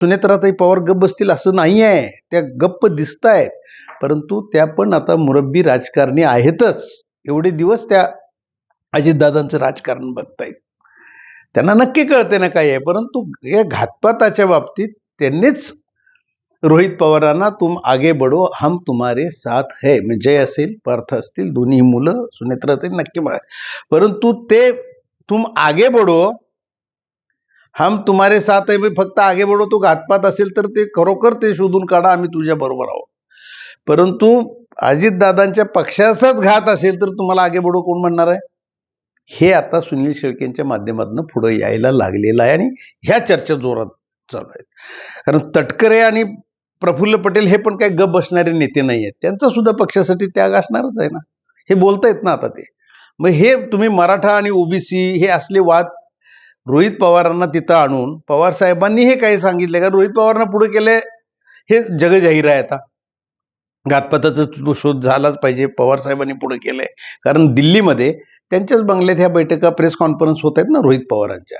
सुनेत्राताई पवार गप्प बसतील असं नाही आहे, त्या गप्प दिसतायत, परंतु त्या पण आता मुरब्बी राजकारणी आहेतच. एवढे दिवस त्या अजितदादांचं राजकारण बघतायत, त्यांना नक्की कळते ना काय आहे. परंतु या घातपाताच्या बाबतीत त्यांनीच रोहित पवारांना तुम आगे बढो हम तुम्हारे साथ है, म्हणजे असेल पार्थ असतील दोन्ही मुलं सुनेत्राताई नक्की परंतु ते तुम आगे बढो हम तुम्हारे साथ है फक्त आगे बढो तो घातपात असेल तर ते खरोखर ते शोधून काढा, आम्ही तुझ्या बरोबर आहोत. परंतु अजितदादांच्या पक्षाचाच घात असेल तर तुम्हाला आगे बढो कोण म्हणणार आहे? हे आता सुनील शेळकेंच्या माध्यमातून पुढे यायला लागलेलं आहे आणि ह्या चर्चा जोरात चालू आहेत. कारण तटकरे आणि प्रफुल्ल पटेल हे पण काही गप बसणारे नेते नाही आहेत, त्यांचा सुद्धा पक्षासाठी त्याग असणारच आहे ना, हे बोलतायत ना आता ते. मग हे तुम्ही मराठा आणि ओबीसी हे असले वाद रोहित पवारांना तिथं आणून पवार साहेबांनी हे काही सांगितले का? रोहित पवारांना पुढे केले हे जगजाहीर आहे. आता घातपाताचा शोध झालाच पाहिजे, पवार साहेबांनी पुढे केलंय. कारण दिल्लीमध्ये त्यांच्याच बंगल्यात ह्या बैठका प्रेस कॉन्फरन्स होत आहेत ना रोहित पवारांच्या.